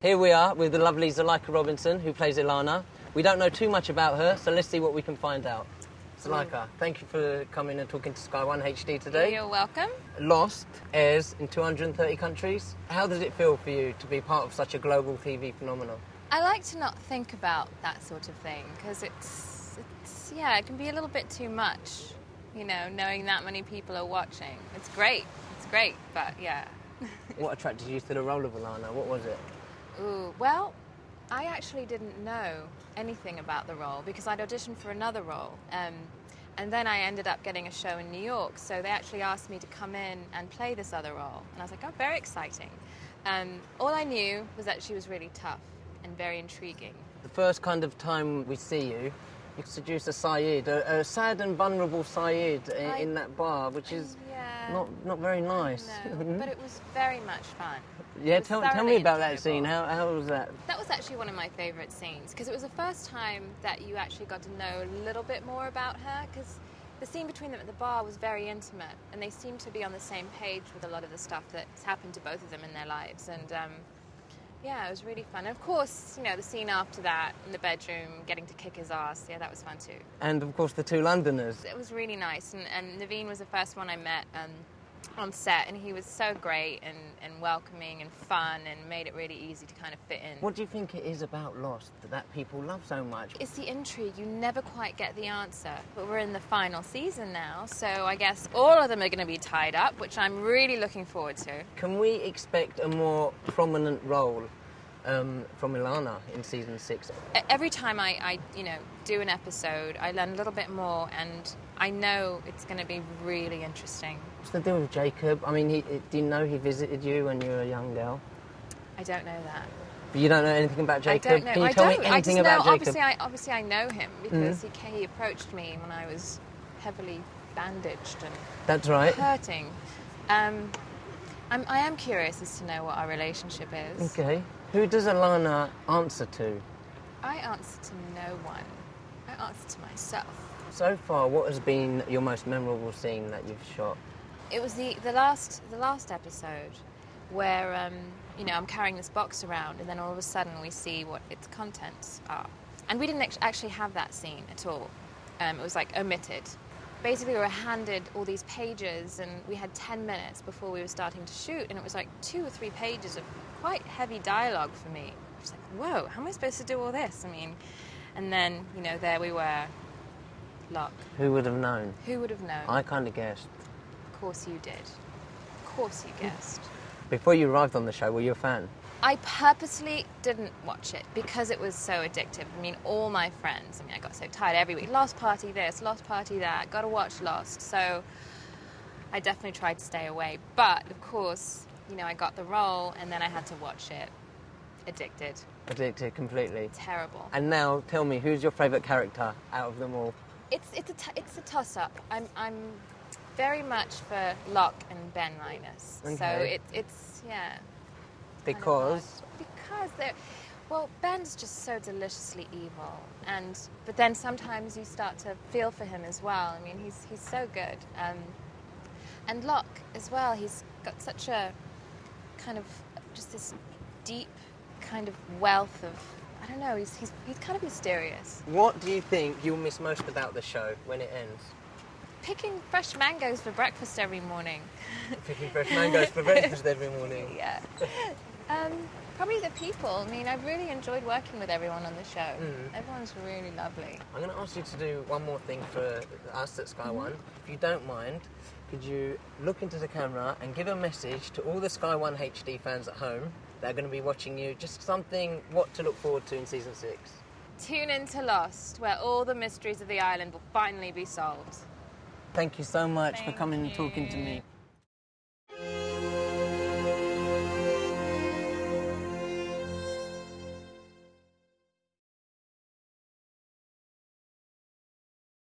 Here we are with the lovely Zuleikha Robinson, who plays Ilana. We don't know too much about her, so let's see what we can find out. Zuleikha, thank you for coming and talking to Sky1 HD today. You're welcome. Lost airs in 230 countries. How does it feel for you to be part of such a global TV phenomenon? I like to not think about that sort of thing because it's it can be a little bit too much, knowing that many people are watching. It's great, but yeah. What attracted you to the role of Ilana? What was it? Ooh, well, I actually didn't know anything about the role because I'd auditioned for another role. And then I ended up getting a show in New York, so they actually asked me to come in and play this other role. And I was like, oh, very exciting. All I knew was that she was really tough and very intriguing. The first kind of time we see you, you seduce a Saeed, a sad and vulnerable Saeed in that bar, which is not very nice. No, but it was very much fun. Yeah, tell me about that scene. How was that? That was actually one of my favourite scenes because it was the first time that you actually got to know a little bit more about her, because the scene between them at the bar was very intimate and they seemed to be on the same page with a lot of the stuff that's happened to both of them in their lives. And yeah, it was really fun. And of course, the scene after that in the bedroom, getting to kick his ass, yeah, that was fun too. And of course the two Londoners. It was really nice, and Naveen was the first one I met on set, and he was so great and welcoming and fun and made it really easy to kind of fit in. What do you think it is about Lost that people love so much? It's the intrigue. You never quite get the answer. But we're in the final season now, so I guess all of them are going to be tied up, which I'm really looking forward to. Can we expect a more prominent role from Ilana in season 6? Every time I do an episode, I learn a little bit more, and I know it's going to be really interesting. What's the deal with Jacob? I mean, do you know he visited you when you were a young girl? I don't know that. But you don't know anything about Jacob? I don't know. Can you tell me anything about Jacob? Obviously I know him because he approached me when I was heavily bandaged and That's right. hurting. I am curious as to know what our relationship is. Okay. Who does Ilana answer to? I answer to no one. I answer to myself. So far, what has been your most memorable scene that you've shot? It was the last episode where I'm carrying this box around, and then all of a sudden we see what its contents are. And we didn't actually have that scene at all. It was omitted. Basically, we were handed all these pages, and we had 10 minutes before we were starting to shoot, and it was 2 or 3 pages of quite heavy dialogue for me. I was like, whoa, how am I supposed to do all this? I mean, and then, there we were, Locke. Who would have known? Who would have known? I kind of guessed. Of course you did. Of course you guessed. Before you arrived on the show, were you a fan? I purposely didn't watch it because it was so addictive. I mean, all my friends, I got so tired every week. Lost party this, lost party that, gotta watch Lost. So I definitely tried to stay away. But, of course, I got the role and then I had to watch it. Addicted. Addicted completely. Terrible. And now, tell me, who's your favourite character out of them all? It's a toss-up. I'm very much for Locke and Ben Linus. Okay. So it's Because? Because Ben's just so deliciously evil, but then sometimes you start to feel for him as well. I mean, he's so good. And Locke as well, he's got such a kind of just this deep kind of wealth of, I don't know, he's kind of mysterious. What do you think you'll miss most about the show when it ends? Picking fresh mangoes for breakfast every morning. Picking fresh mangoes for breakfast every morning. Yeah. Probably the people. I mean, I've really enjoyed working with everyone on the show. Everyone's really lovely. I'm going to ask you to do one more thing for us at Sky1. If you don't mind, could you look into the camera and give a message to all the Sky1 HD fans at home that are going to be watching you, just something what to look forward to in season 6? Tune in to Lost, where all the mysteries of the island will finally be solved. Thank you so much for coming and talking to me.